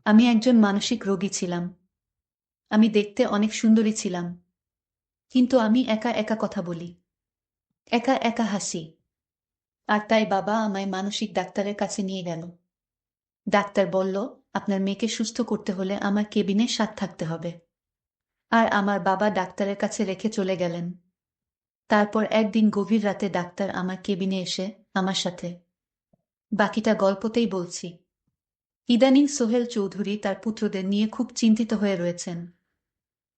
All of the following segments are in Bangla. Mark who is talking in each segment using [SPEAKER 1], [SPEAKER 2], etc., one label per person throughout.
[SPEAKER 1] আমি একজন মানসিক রোগী ছিলাম। আমি দেখতে অনেক সুন্দরী ছিলাম। কিন্তু আমি একা একা কথা বলি। একা একা হাসি। আর তাই বাবা আমায় মানসিক ডাক্তারের কাছে নিয়ে গেল। ডাক্তার বলল, আপনার মেয়েকে সুস্থ করতে হলে আমার কেবিনে 7 থাকতে হবে। আর আমার বাবা ডাক্তারের কাছে রেখে চলে গেলেন। তারপর একদিন গভীর রাতে ডাক্তার আমার কেবিনে এসে আমার সাথে। বাকিটা গল্পতেই বলছি। ইদানিং সোহেল চৌধুরী তার পুত্রদের নিয়ে খুব চিন্তিত হয়ে রয়েছেন।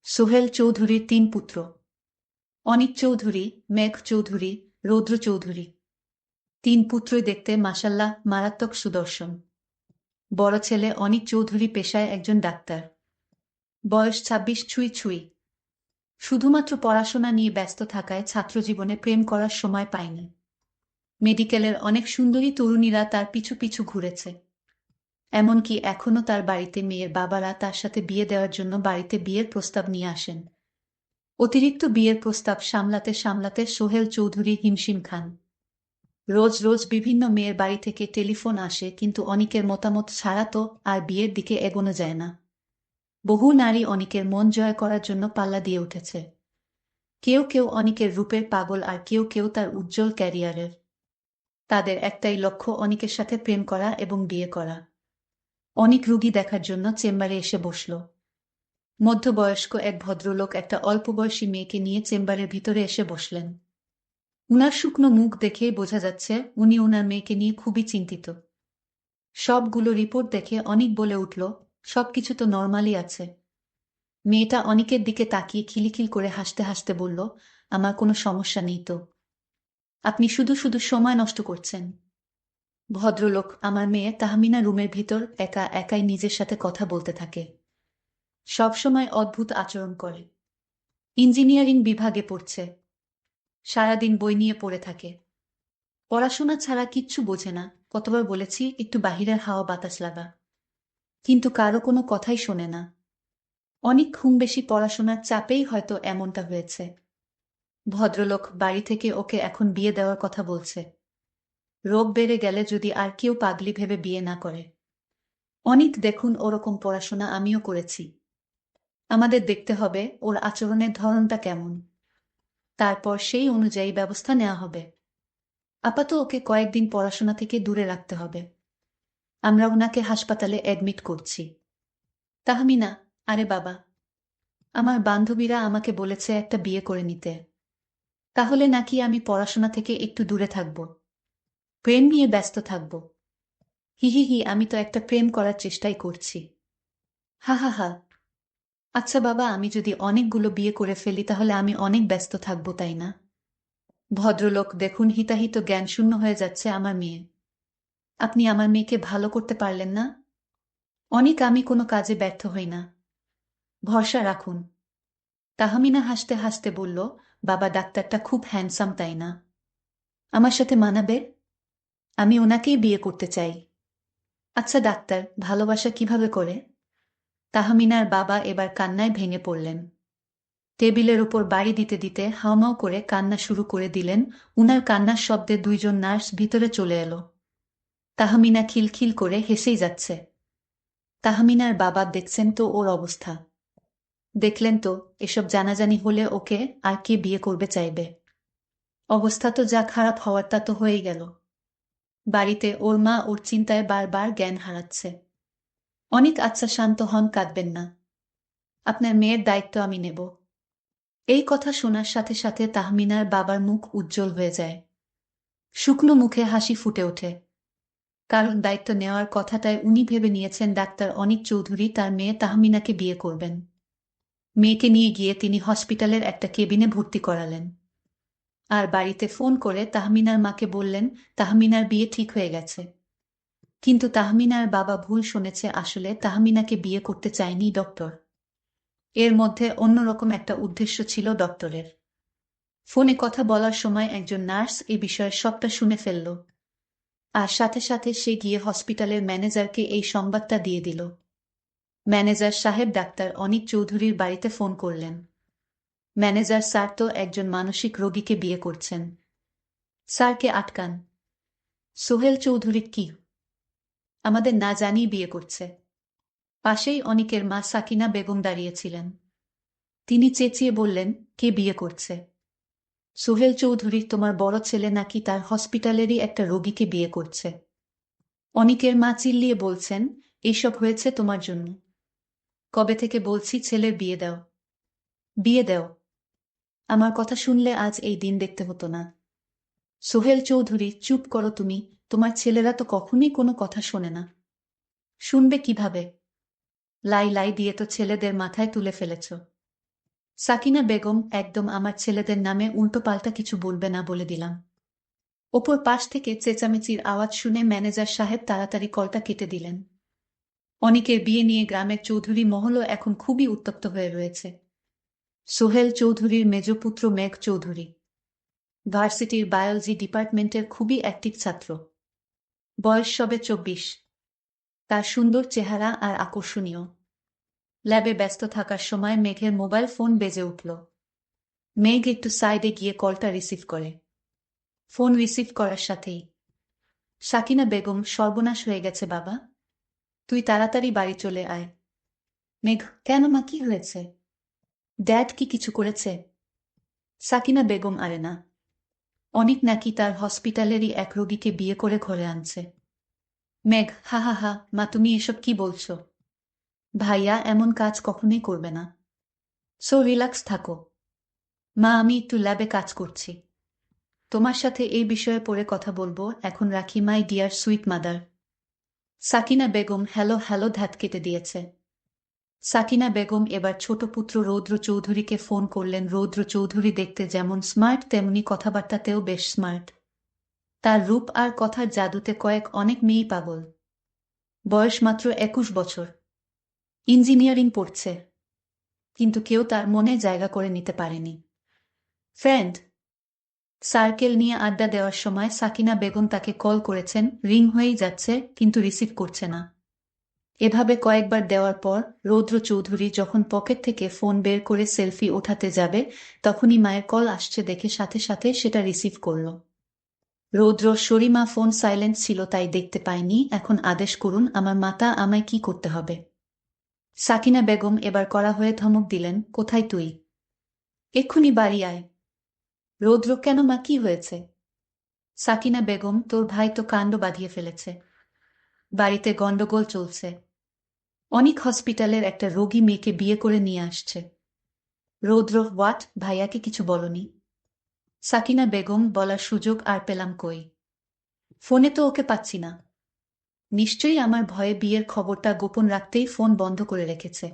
[SPEAKER 1] সোহেল চৌধুরীর 3 পুত্র। অনিক চৌধুরী, মেঘ চৌধুরী, রৌদ্র চৌধুরী। 3 পুত্রই দেখতে মাশাল্লাহ মারাত্মক সুদর্শন। বড় ছেলে অনিক চৌধুরী পেশায় একজন ডাক্তার। বয়স 26 ছুঁই ছুঁই। শুধুমাত্র পড়াশোনা নিয়ে ব্যস্ত থাকায় ছাত্রজীবনে প্রেম করার সময় পায়নি। মেডিকেলের অনেক সুন্দরী তরুণীরা তার পিছু পিছু ঘুরেছে। এমনকি এখনো তার বাড়িতে মেয়ের বাবারা তার সাথে বিয়ে দেওয়ার জন্য বাড়িতে বিয়ের প্রস্তাব নিয়ে আসেন। অতিরিক্ত বিয়ের প্রস্তাব সামলাতে সামলাতে সোহেল চৌধুরী হিমশিম খান। রোজ রোজ বিভিন্ন মেয়ের বাড়ি থেকে টেলিফোন আসে, কিন্তু অনিকের মতামত ছাড়া তো আর বিয়ের দিকে এগোনো যায় না। বহু নারী অনিকের মন জয় করার জন্য পাল্লা দিয়ে উঠেছে। কেউ কেউ অনিকের রূপের পাগল, আর কেউ কেউ তার উজ্জ্বল ক্যারিয়ারের। তাদের একটাই লক্ষ্য, অনিকের সাথে প্রেম করা এবং বিয়ে করা। অনিক রুগী দেখার জন্য চেম্বারে এসে বসল। মধ্যবয়স্ক এক ভদ্রলোক একটা অল্পবয়সী মেয়েকে নিয়ে চেম্বারের ভিতরে এসে বসলেন। উনার শুকনো মুখ দেখেই বোঝা যাচ্ছে উনি উনার মেয়েকে নিয়ে খুবই চিন্তিত। সবগুলো রিপোর্ট দেখে অনিক বলে উঠল, সবকিছু তো নরমালি আছে। মেয়েটা অনিকের দিকে তাকিয়ে খিলখিল করে হাসতে হাসতে বলল, আমার কোনো সমস্যা নেই তো। আপনি শুধু শুধু সময় নষ্ট করছেন। ভদ্রলোক, আমার মেয়ে তাহমিনা রুমের ভিতর একা একাই নিজের সাথে কথা বলতে থাকে। সবসময় অদ্ভুত আচরণ করে। ইঞ্জিনিয়ারিং বিভাগে পড়ছে। সারাদিন বই নিয়ে পড়ে থাকে। পড়াশোনা ছাড়া কিচ্ছু বোঝে না। কতবার বলেছি একটু বাহিরের হাওয়া বাতাস লাগা, কিন্তু কারো কোনো কথাই শোনে না। অনেক ঘুম, বেশি পড়াশোনার চাপেই হয়তো এমনটা হয়েছে। ভদ্রলোক, বাড়ি থেকে ওকে এখন বিয়ে দেওয়ার কথা বলছে। রোগ বেড়ে গেলে যদি আর কেউ পাগলি ভেবে বিয়ে না করে। অনিক, দেখুন ওরকম পড়াশোনা আমিও করেছি। আমাদের দেখতে হবে ওর আচরণের ধরনটা কেমন, তারপর সেই অনুযায়ী ব্যবস্থা নেওয়া হবে। আপাতত ওকে কয়েকদিন পড়াশোনা থেকে দূরে রাখতে হবে। আমরা ওনাকে হাসপাতালে অ্যাডমিট করছি। তাহমিনা, আরে বাবা, আমার বান্ধবীরা আমাকে বলেছে একটা বিয়ে করে নিতে। তাহলে নাকি আমি পড়াশোনা থেকে একটু দূরে থাকব, প্রেম নিয়ে ব্যস্ত থাকব। হি হি হি, আমি তো একটা প্রেম করার চেষ্টাই করছি। হা হা হা। আচ্ছা বাবা, আমি যদি অনেকগুলো বিয়ে করে ফেলি তাহলে আমি অনেক ব্যস্ত থাকবো, তাই না? ভদ্রলোক, দেখুন হিতাহিত জ্ঞানশূন্য হয়ে যাচ্ছে আমার মেয়ে। আপনি আমার মেয়েকে ভালো করতে পারলেন না। অনেক, আমি কোনো কাজে ব্যর্থ হই না। ভরসা রাখুন। তাহমিনা হাসতে হাসতে বলল, বাবা ডাক্তারটা খুব হ্যান্ডসাম, তাই না? আমার সাথে মানাবে? আমি ওনাকেই বিয়ে করতে চাই। আচ্ছা ডাক্তার, ভালোবাসা কিভাবে করে? তাহমিনার বাবা এবার কান্নায় ভেঙে পড়লেন। টেবিলের উপর বাড়ি দিতে দিতে হাউমাউ করে কান্না শুরু করে দিলেন। উনার কান্নার শব্দে 2 জন নার্স ভিতরে চলে এলো। তাহমিনা খিলখিল করে হেসেই যাচ্ছে। তাহমিনার বাবা দেখছেন তো ওর অবস্থা। দেখলেন তো, এসব জানাজানি হলে ওকে আর কে বিয়ে করবে চাইবে? অবস্থা তো যা খারাপ হওয়ার তা তো হয়েই গেল। বাড়িতে ওর মা ওর চিন্তায় বারবার জ্ঞান হারাচ্ছে। অনেক, আচ্ছা শান্ত হন, কাঁদবেন না। আপনার মেয়ের দায়িত্ব আমি নেব। এই কথা শোনার সাথে সাথে তাহমিনার বাবার মুখ উজ্জ্বল হয়ে যায়। শুকনো মুখে হাসি ফুটে ওঠে। কারণ দায়িত্ব নেওয়ার কথাটায় উনি ভেবে নিয়েছেন ডাক্তার অনিক চৌধুরী তার মেয়ে তাহমিনাকে বিয়ে করবেন। মেয়েকে নিয়ে গিয়ে তিনি হসপিটালের একটা কেবিনে ভর্তি করালেন। আর বাড়িতে ফোন করে তাহমিনার মাকে বললেন তাহমিনার বিয়ে ঠিক হয়ে গেছে। কিন্তু তাহমিনার বাবা ভুল শুনেছে, আসলে তাহমিনাকে বিয়ে করতে চায়নি ডক্টর। এর মধ্যে অন্যরকম একটা উদ্দেশ্য ছিল ডক্টরের। ফোনে কথা বলার সময় একজন নার্স এই বিষয়ে সবটা শুনে ফেলল। আর সাথে সাথে সে গিয়ে হসপিটালের ম্যানেজারকে এই সংবাদটা দিয়ে দিল। ম্যানেজার সাহেব ডাক্তার অনিক চৌধুরীর বাড়িতে ফোন করলেন। ম্যানেজার স্যার তো একজন মানসিক রোগীকে বিয়ে করছেন। স্যারকে আটকান। সোহেল চৌধুরী কি আমাদের না জানিয়ে বিয়ে করছে? পাশেই অনিকের মা সাকিনা বেগম দাঁড়িয়েছিলেন। তিনি চেঁচিয়ে বললেন, কে বিয়ে করছে? সোহেল চৌধুরী, তোমার বড় ছেলে নাকি তার হসপিটালেরই একটা রোগীকে বিয়ে করছে। অনিকের মা চিল্লিয়ে বলছেন, এইসব হয়েছে তোমার জন্য। কবে থেকে বলছি ছেলের বিয়ে দাও, বিয়ে দাও। আমার কথা শুনলে আজ এই দিন দেখতে হতো না। সোহেল চৌধুরী, চুপ করো তুমি। তোমার ছেলেরা তো কখনোই কোনো কথা শোনে না। শুনবে কিভাবে? লাই লাই দিয়ে তো ছেলেদের মাথায় তুলে ফেলেছ। সাকিনা বেগম, একদম আমার ছেলেদের নামে উল্টোপাল্টা কিছু বলবে না বলে দিলাম। ওপর পাশ থেকে চেঁচামেচির আওয়াজ শুনে ম্যানেজার সাহেব তাড়াতাড়ি কলটা কেটে দিলেন। অনিকের বিয়ে নিয়ে গ্রামের চৌধুরী মহলও এখন খুবই উত্তপ্ত হয়ে রয়েছে। সোহেল চৌধুরীর মেজপুত্র মেঘ চৌধুরী ভার্সিটির বায়োলজি ডিপার্টমেন্টের খুবই অ্যাক্টিভ ছাত্র। বয়স সবে 24। তার সুন্দর চেহারা আর আকর্ষণীয়। ল্যাবে ব্যস্ত থাকার সময় মেঘের মোবাইল ফোন বেজে উঠল। মেঘ একটু সাইডে গিয়ে কলটা রিসিভ করে। ফোন রিসিভ করার সাথেই, সাকিনা বেগম, সর্বনাশ হয়ে গেছে বাবা, তুই তাড়াতাড়ি বাড়ি চলে আয়। মেঘ, কেন মা, কি হয়েছে? ড্যাড কি কিছু করেছে? সাকিনা বেগম, আরে না, অনিক নাকি তার হসপিটালেরই এক রোগীকে বিয়ে করে ঘরে আনছে। মেঘ, হা হা হা, মা তুমি এসব কি বলছো? ভাইয়া এমন কাজ কখনোই করবে না। সো রিল্যাক্স থাকো। মা, আমি একটু ল্যাবে কাজ করছি। তোমার সাথে এই বিষয়ে পরে কথা বলবো, এখন রাখি my dear sweet mother. Sakina Begum hello hello ধ্যাত কেটে দিয়েছে। সাকিনা বেগম এবার ছোট পুত্র রৌদ্র চৌধুরীকে ফোন করলেন। রৌদ্র চৌধুরী দেখতে যেমন স্মার্ট তেমনি কথাবার্তাতেও বেশ স্মার্ট। তার রূপ আর কথার জাদুতে অনেক মেয়েই পাগল। বয়স মাত্র 21 বছর। ইঞ্জিনিয়ারিং পড়ছে। কিন্তু কেউ তার মনে জায়গা করে নিতে পারেনি। ফ্রেন্ড সার্কেল নিয়ে আড্ডা দেওয়ার সময় সাকিনা বেগম তাকে কল করেছেন, রিং হয়েই যাচ্ছে কিন্তু রিসিভ করছে না। এভাবে কয়েকবার দেওয়ার পর রৌদ্র চৌধুরী যখন পকেট থেকে ফোন বের করে সেলফি ওঠাতে যাবে, তখনই মায়ের কল আসছে দেখে সাথে সাথে সেটা রিসিভ করল। রৌদ্র, সরিমা, ফোন সাইলেন্ট ছিল তাই দেখতে পাইনি, এখন আদেশ করুন আমার মাতা, আমায় কি করতে হবে? সাকিনা বেগম এবার কড়া হয়ে ধমক দিলেন, কোথায় তুই? এক্ষুনি বাড়ি আয়। রৌদ্র, কেন মা, কি হয়েছে? সাকিনা বেগম, তোর ভাই তো কাণ্ড বাঁধিয়ে ফেলেছে। বাড়িতে গন্ডগোল চলছে। অনিক হসপিটালের একটা রোগী মেয়েকে বিয়ে করে নিয়ে আসছে। রৌদ্র, হোয়াট? ভাইয়াকে কিছু বলনি? সাকিনা বেগম, বলার সুযোগ আর পেলাম কই? ফোনে তো ওকে পাচ্ছি না। নিশ্চয়ই আমার ভয়ে বিয়ের খবরটা গোপন রাখতেই ফোন বন্ধ করে রেখেছে।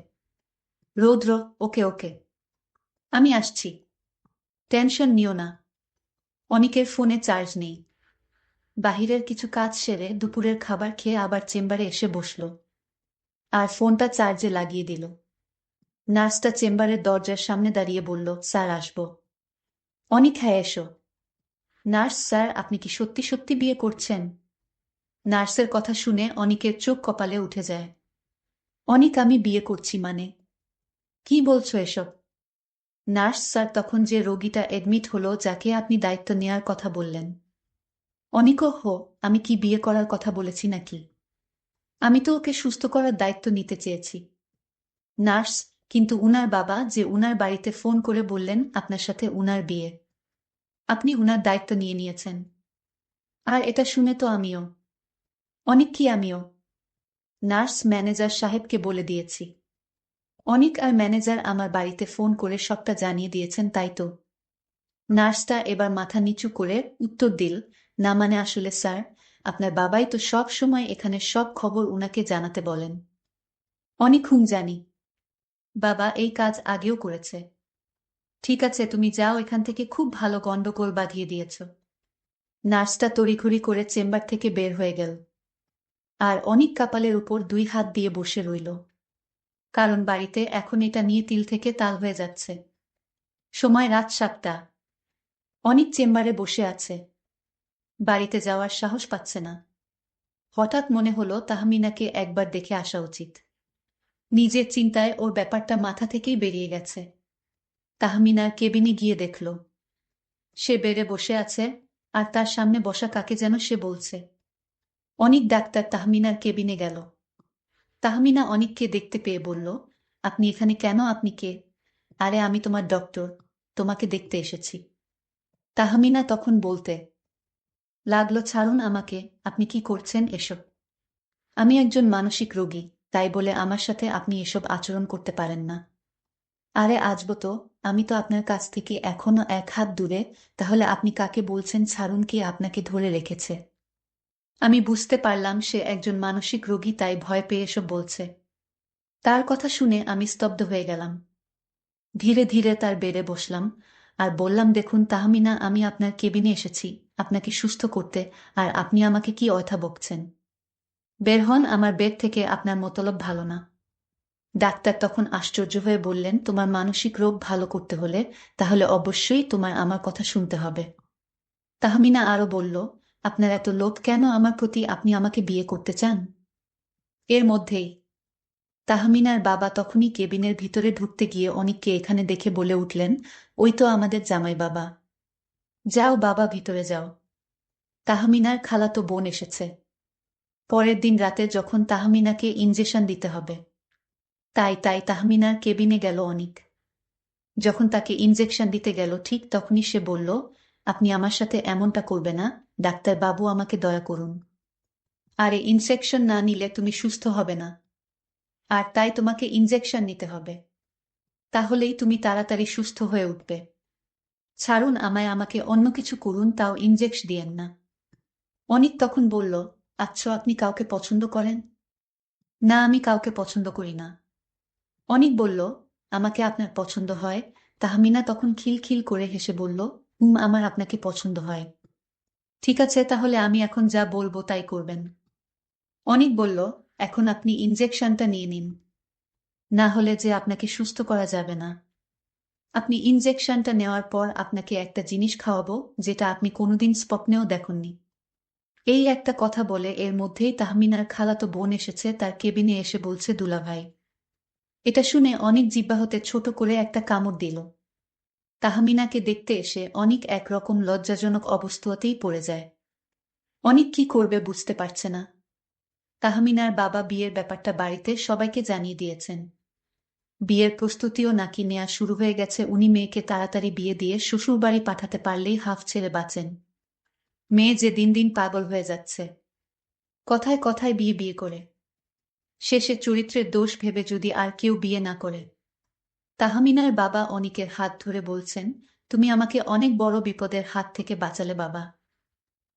[SPEAKER 1] রৌদ্র, ওকে ওকে, আমি আসছি, টেনশন নিও না। অনিকের ফোনে চার্জ নেই। বাহিরের কিছু কাজ সেরে দুপুরের খাবার খেয়ে আবার চেম্বারে এসে বসল আর ফোনটা চার্জে লাগিয়ে দিল। নার্সটা চেম্বারের দরজার সামনে দাঁড়িয়ে বলল, স্যার আসব? অনিক, হ্যাঁ এসো। নার্স, স্যার আপনি কি সত্যি সত্যি বিয়ে করছেন? নার্সের কথা শুনে অনিকের চোখ কপালে উঠে যায়। অনিক, আমি বিয়ে করছি মানে? কি বলছো এসব? নার্স, স্যার তখন যে রোগীটা এডমিট হলো, যাকে আপনি দায়িত্ব নেয়ার কথা বললেন। অনিক, হো, আমি কি বিয়ে করার কথা বলেছি নাকি? আমি তো ওকে সুস্থ করার দায়িত্ব নিতে চেয়েছি। নার্স, কিন্তু উনার বাবা যে উনার বাড়িতে ফোন করে বললেন আপনার সাথে উনার বিয়ে, আপনি উনার দায়িত্ব নিয়ে নিয়েছেন। আর এটা শুনে তো আমিও। অনিক, কি আমিও? নার্স, ম্যানেজার সাহেবকে বলে দিয়েছি। অনিক আর ম্যানেজার আমার বাড়িতে ফোন করে সবটা জানিয়ে দিয়েছেন, তাই তো? নার্সটা এবার মাথা নিচু করে উত্তর দিল, না মানে আসলে স্যার, আপনার বাবাই তো সব সময় এখানে সব খবর উনাকে জানাতে বলেন। অনিক, জানি। বাবা এই কাজ আগেও করেছে। ঠিক আছে, তুমি যাও এখান থেকে, খুব ভালো গন্ডগোল বাঁধিয়ে দিয়েছ। নার্সটা তড়িঘড়ি করে চেম্বার থেকে বের হয়ে গেল। আর অনিক কপালের উপর 2 হাত দিয়ে বসে রইল। কারণ বাড়িতে এখন এটা নিয়ে তিল থেকে তাল হয়ে যাচ্ছে। সময় রাত 7টা। অনিক চেম্বারে বসে আছে। বাড়িতে যাওয়ার সাহস পাচ্ছে না। হঠাৎ মনে হলো তাহমিনাকে একবার দেখে আসা উচিত। নিজের চিন্তায় ওর ব্যাপারটা মাথা থেকেই বেরিয়ে গেছে। তাহমিনার কেবিনে গিয়ে দেখল সে বেডে বসে আছে, আর তার সামনে বসা কাকে যেন সে বলছে। অনিক ডাক্তার তাহমিনার কেবিনে গেল। তাহমিনা অনিককে দেখতে পেয়ে বলল, আপনি এখানে কেন? আপনি কে? আরে আমি তোমার ডক্টর, তোমাকে দেখতে এসেছি। তাহমিনা তখন বলতে লাগলো, ছাড়ুন আমাকে, আপনি কি করছেন এসব? আমি একজন মানসিক রোগী, তাই বলে আমার সাথে আপনি এসব আচরণ করতে পারেন না। আরে আজব তো, আমি তো আপনার কাছ থেকে এখনো এক হাত দূরে, তাহলে আপনি কাকে বলছেন ছাড়ুন? কে আপনাকে ধরে রেখেছে? আমি বুঝতে পারলাম সে একজন মানসিক রোগী, তাই ভয় পেয়ে এসব বলছে। তার কথা শুনে আমি স্তব্ধ হয়ে গেলাম। ধীরে ধীরে তার বেড়ে বসলাম আর বললাম, দেখুন তাহমিনা, আমি আপনার কেবিনে এসেছি আপনাকে সুস্থ করতে, আর আপনি আমাকে কি অয়থা বকছেন? বের হন আমার বেড থেকে, আপনার মতলব ভালো না। ডাক্তার তখন আশ্চর্য হয়ে বললেন, তোমার মানসিক রোগ ভালো করতে হলে তাহলে অবশ্যই তোমার আমার কথা শুনতে হবে। তাহমিনা আরো বলল, আপনার এত লোভ কেন আমার প্রতি? আপনি আমাকে বিয়ে করতে চান? এর মধ্যেই তাহমিনার বাবা তখনই কেবিনের ভিতরে ঢুকতে গিয়ে অনিককে এখানে দেখে বলে উঠলেন, ওই তো আমাদের জামাই বাবা। যাও বাবা, ভিতরে যাও। তাহমিনার খালাতো বোন এসেছে। পরের দিন রাতে যখন তাহমিনাকে ইনজেকশন দিতে হবে, তাই তাহমিনার কেবিনে গেল অনিক। যখন তাকে ইনজেকশন দিতে গেল ঠিক তখনই সে বলল, আপনি আমার সাথে এমনটা করবে না, ডাক্তার বাবু, আমাকে দয়া করুন। আরে ইনজেকশন না নিলে তুমি সুস্থ হবে না, আর তাই তোমাকে ইনজেকশন নিতে হবে, তাহলেই তুমি তাড়াতাড়ি সুস্থ হয়ে উঠবে। ছাড়ুন আমায়, আমাকে অন্য কিছু করুন, তাও ইনজেকশন দিয়েন না। অনিক তখন বলল, আচ্ছা আপনি কাউকে পছন্দ করেন? না, আমি কাউকে পছন্দ করি না। অনিক বলল, আমাকে আপনার পছন্দ হয়? তাহমিনা তখন খিলখিল করে হেসে বলল, আমার আপনাকে পছন্দ হয়। ঠিক আছে, তাহলে আমি এখন যা বলবো তাই করবেন। অনিক বলল, এখন আপনি ইনজেকশনটা নিয়ে নিন, না হলে যে আপনাকে সুস্থ করা যাবে না। আপনি ইনজেকশনটা নেওয়ার পর আপনাকে একটা জিনিস খাওয়াবো, যেটা আপনি কোনোদিন স্বপ্নেও দেখেননি। এই একটা কথা বলে এর মধ্যেই তাহমিনার খালাতো বোন এসেছে তার কেবিনে এসে বলছে, দুলাভাই। এটা শুনে অনিক জিহ্বা হতে ছোট করে একটা কামড় দিল। তাহমিনাকে দেখতে এসে অনিক একরকম লজ্জাজনক অবস্থাতেই পড়ে যায়। অনিক কি করবে বুঝতে পারছে না। তাহমিনার বাবা বিয়ের ব্যাপারটা বাড়িতে সবাইকে জানিয়ে দিয়েছেন। বিয়ের প্রস্তুতিও নাকি নেয়া শুরু হয়ে গেছে। উনি মেয়েকে তাড়াতাড়ি বিয়ে দিয়ে শ্বশুরবাড়ি পাঠাতে পারলেই হাফ ছেড়ে বাঁচেন। মেয়ে যে দিন দিন পাগল হয়ে যাচ্ছে, কথায় কথায় বিয়ে বিয়ে করে। শেষে চরিত্রের দোষ ভেবে যদি আর কেউ বিয়ে না করে। তাহমিনার বাবা অনিকের হাত ধরে বলছেন, তুমি আমাকে অনেক বড় বিপদের হাত থেকে বাঁচালে বাবা।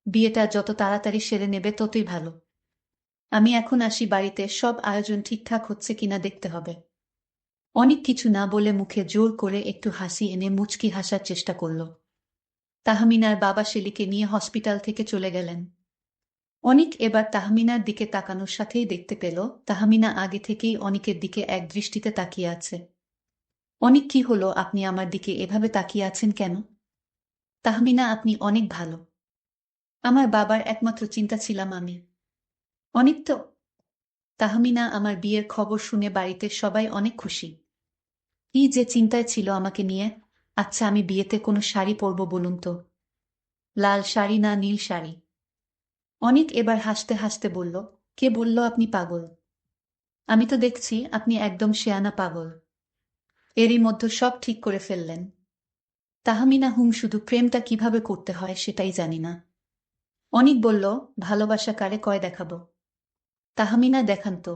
[SPEAKER 1] বিয়েটা যত তাড়াতাড়ি সেরে নেবে ততই ভালো। আমি এখন আসি, বাড়িতে সব আয়োজন ঠিকঠাক হচ্ছে কিনা দেখতে হবে। অনেক কিছু না বলে মুখে জোর করে একটু হাসি এনে মুচকি হাসার চেষ্টা করল। তাহমিনার বাবা শেলিকে নিয়ে হসপিটাল থেকে চলে গেলেন। অনিক এবার তাহমিনার দিকে তাকানোর সাথেই দেখতে পেল তাহমিনা আগে থেকেই অনিকের দিকে এক দৃষ্টিতে তাকিয়ে আছে। অনিক, কি হলো? আপনি আমার দিকে এভাবে তাকিয়ে আছেন কেন? তাহমিনা, আপনি অনেক ভালো। আমার বাবার একমাত্র চিন্তা ছিলাম আমি। অনিক তো। তাহমিনা, আমার বিয়ের খবর শুনে বাড়িতে সবাই অনেক খুশি। কি যে চিন্তায় ছিল আমাকে নিয়ে। আচ্ছা, আমি বিয়েতে কোনো শাড়ি পরব বলুন তো? লাল শাড়ি না নীল শাড়ি? অনিক এবার হাসতে হাসতে বলল, কে বলল আপনি পাগল? আমি তো দেখছি আপনি একদম শেয়ানা পাগল। এরই মধ্যে সব ঠিক করে ফেললেন। তাহমিনা, শুধু প্রেমটা কিভাবে করতে হয় সেটাই জানি না। অনিক বলল, ভালোবাসা কারে কয় দেখাবো? তাহমিনা, দেখান তো।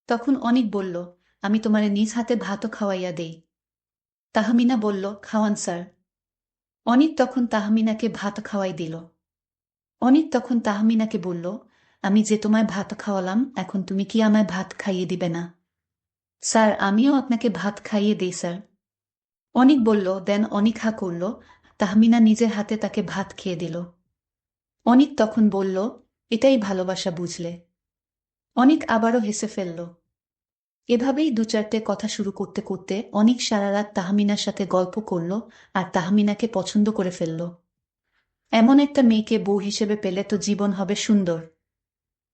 [SPEAKER 1] তখন অনিক বলল, আমি তোমারে নিজ হাতে ভাতও খাওয়াইয়া দেই। তাহমিনা বলল, খাওয়ান স্যার। অনিক তখন তাহমিনাকে ভাত খাওয়াই দিল। অনিক তখন তাহমিনাকে বলল, আমি যে তোমায় ভাত খাওয়ালাম, এখন তুমি কি আমায় ভাত খাইয়ে দিবে না? স্যার, আমিও আপনাকে ভাত খাইয়ে দেই স্যার। অনিক বলল, দেন। অনিক হা করল। তাহমিনা নিজের হাতে তাকে ভাত খেয়ে দিল। অনিক তখন বলল, এটাই ভালোবাসা বুঝলে? অনিক আবারও হেসে ফেলল। এভাবেই দু চারটে কথা শুরু করতে করতে অনিক সারা রাত তাহমিনার সাথে গল্প করল আর তাহমিনাকে পছন্দ করে ফেলল। এমন একটা মেয়েকে বউ হিসেবে পেলে তো জীবন হবে সুন্দর।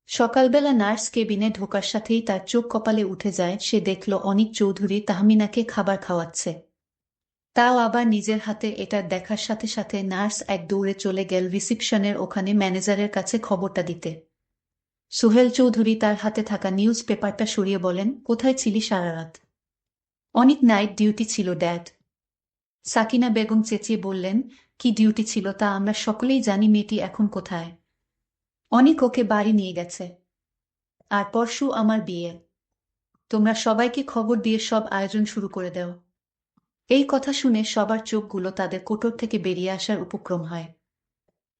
[SPEAKER 1] সকালবেলা নার্স কেবিনে ঢোকার সাথেই তার চোখ কপালে উঠে যায়। সে দেখল অনিক চৌধুরী তাহমিনাকে খাবার খাওয়াচ্ছে, তাও আবার নিজের হাতে। এটা দেখার সাথে সাথে নার্স এক দৌড়ে চলে গেল রিসিপশনের ওখানে ম্যানেজারের কাছে খবরটা দিতে। সোহেল চৌধুরী তার হাতে থাকা নিউজ পেপারটা সরিয়ে বলেন, কোথায় ছিলি সারা রাত? অনেক নাইট ডিউটি ছিল ড্যাড। সাকিনা বেগম চেঁচিয়ে বললেন, কি ডিউটি ছিল তা আমরা সকলেই জানি, মেয়েটি এখন কোথায়? অনেক ওকে বাড়ি নিয়ে গেছে। আর পরশু আমার বিয়ে। তোমরা সবাইকে খবর দিয়ে সব আয়োজন শুরু করে দাও। এই কথা শুনে সবার চোখগুলো তাদের কোটর থেকে বেরিয়ে আসার উপক্রম হয়।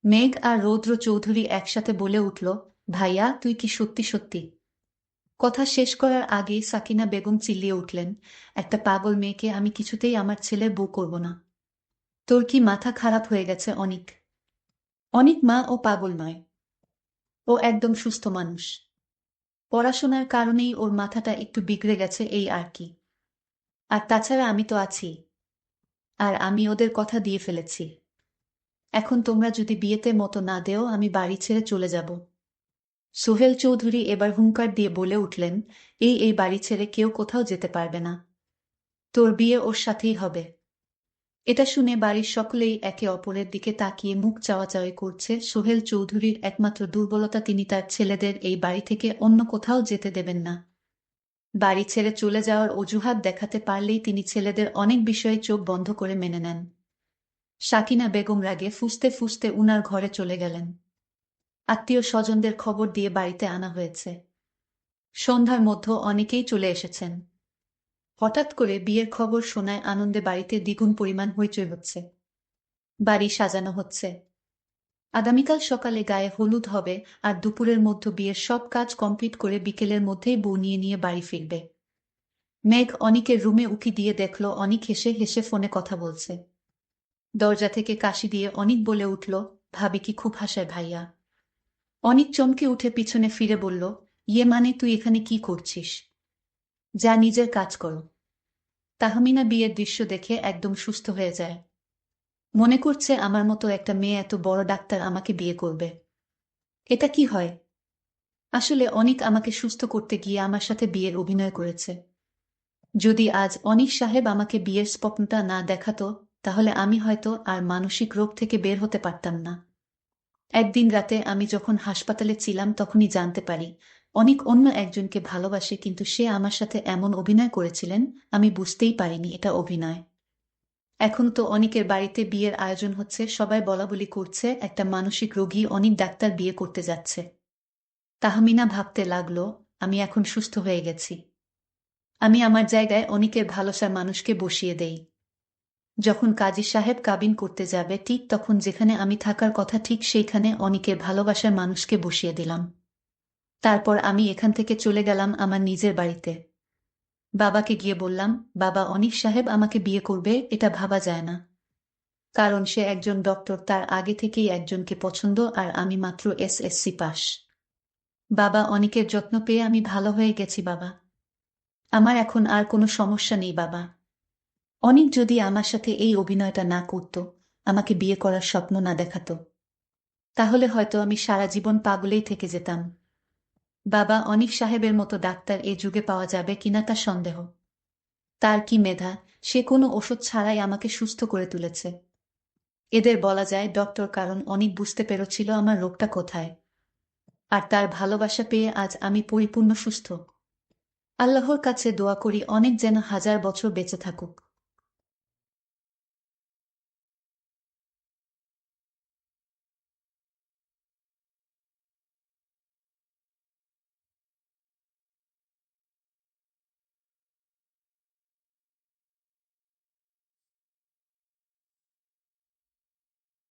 [SPEAKER 1] মেঘ আর রৌদ্র চৌধুরী একসাথে বলে উঠল, ভাইয়া তুই কি সত্যি সত্যি? কথা শেষ করার আগেই সাকিনা বেগম চিল্লিয়ে উঠলেন, একটা পাগল মেয়েকে আমি কিছুতেই আমার ছেলের বউ করব না। তোর কি মাথা খারাপ হয়ে গেছে অনিক? অনিক মা ও পাগল নয়। ও একদম সুস্থ মানুষ। পড়াশোনার কারণেই ওর মাথাটা একটু বিগড়ে গেছে এই আর কি। আর তাছাড়া আমি তো আছি। আর আমি ওদের কথা দিয়ে ফেলেছি। এখন তোমরা যদি বিয়েতে মতো না দেও আমি বাড়ি ছেড়ে চলে যাব। সোহেল চৌধুরী এবার হুঙ্কার দিয়ে বলে উঠলেন, এই বাড়ি ছেড়ে কেউ কোথাও যেতে পারবে না। তোর বিয়ে ওর সাথেই হবে। এটা শুনে বাড়ির সকলেই একে অপরের দিকে তাকিয়ে মুখ চাওয়াচাওয়ি করছে। সোহেল চৌধুরীর একমাত্র দুর্বলতা, তিনি তার ছেলেদের এই বাড়ি থেকে অন্য কোথাও যেতে দেবেন না। বাড়ি ছেড়ে চলে যাওয়ার অজুহাত দেখাতে পারলেই তিনি ছেলেদের অনেক বিষয়ে চোখ বন্ধ করে মেনে নেন। সাকিনা বেগম রাগে ফুঁসতে ফুঁসতে উনার ঘরে চলে গেলেন। আত্মীয় স্বজনদের খবর দিয়ে বাড়িতে আনা হয়েছে। সন্ধ্যার মধ্যে অনেকেই চলে এসেছেন। হঠাৎ করে বিয়ের খবর শোনায় আনন্দে বাড়িতে দ্বিগুণ পরিমাণ হইচই হচ্ছে। বাড়ি সাজানো হচ্ছে। আগামীকাল সকালে গায়ে হলুদ হবে, আর দুপুরের মধ্যে বিয়ের সব কাজ কমপ্লিট করে বিকেলের মধ্যেই বউ নিয়ে নিয়ে বাড়ি ফিরবে। মেঘ অনিকের রুমে উকি দিয়ে দেখল অনিক হেসে হেসে ফোনে কথা বলছে। দরজা থেকে কাশি দিয়ে অনিক বলে উঠল, ভাবি কি খুব হাসায় ভাইয়া? অনিক চমকে উঠে পিছনে ফিরে বলল, ইয়ে মানে তুই এখানে কি করছিস? যা নিজের কাজ করো। তাহমিনা বিয়ের দৃশ্য দেখে একদম সুস্থ হয়ে যায়। মনে করছে আমার মতো একটা মেয়ে এত বড় ডাক্তার আমাকে বিয়ে করবে। এটা কি হয়? আসলে অনিক আমাকে সুস্থ করতে গিয়ে আমার সাথে বিয়ের অভিনয় করেছে। যদি আজ অনিক সাহেব আমাকে বিয়ের স্বপ্নটা না দেখাতো, তাহলে আমি হয়তো আর মানসিক রোগ থেকে বের হতে পারতাম না। একদিন রাতে আমি যখন হাসপাতালে ছিলাম তখনই জানতে পারি অনিক অন্য একজনকে ভালোবাসে, কিন্তু সে আমার সাথে এমন অভিনয় করেছিলেন, আমি বুঝতেই পারিনি এটা অভিনয়। এখন তো অনিকের বাড়িতে বিয়ের আয়োজন হচ্ছে, সবাই বলাবলি করছে একটা মানসিক রোগী অনিক ডাক্তার বিয়ে করতে যাচ্ছে। তাহমিনা ভাবতে লাগলো, আমি এখন সুস্থ হয়ে গেছি। আমি আমার জায়গায় অনিকের ভালোবাসার মানুষকে বসিয়ে দেই। যখন কাজী সাহেব কাবিন করতে যাবে ঠিক তখন যেখানে আমি থাকার কথা ঠিক সেইখানে অনিকের ভালোবাসার মানুষকে বসিয়ে দিলাম। তারপর আমি এখান থেকে চলে গেলাম আমার নিজের বাড়িতে। বাবাকে গিয়ে বললাম, বাবা অনিক সাহেব আমাকে বিয়ে করবে এটা ভাবা যায় না। কারণ সে একজন ডক্টর, তার আগে থেকেই একজনকে পছন্দ, আর আমি মাত্র এসএসসি পাস। বাবা অনিকের যত্ন পেয়ে আমি ভালো হয়ে গেছি বাবা। আমার এখন আর কোনো সমস্যা নেই বাবা। অনিক যদি আমার সাথে এই অভিনয়টা না করত, আমাকে বিয়ে করার স্বপ্ন না দেখাতো, তাহলে হয়তো আমি সারা জীবন পাগলেই থেকে যেতাম। বাবা অনিক সাহেবের মতো ডাক্তার এ যুগে পাওয়া যাবে কিনা তা সন্দেহ। তার কি মেধা, সে কোনো ওষুধ ছাড়াই আমাকে সুস্থ করে তুলেছে। এদের বলা যায় ডক্টর, কারণ অনিক বুঝতে পেরেছিল আমার রোগটা কোথায়। আর তার ভালোবাসা পেয়ে আজ আমি পরিপূর্ণ সুস্থ। আল্লাহর কাছে দোয়া করি অনেক যেন হাজার বছর বেঁচে থাকুক।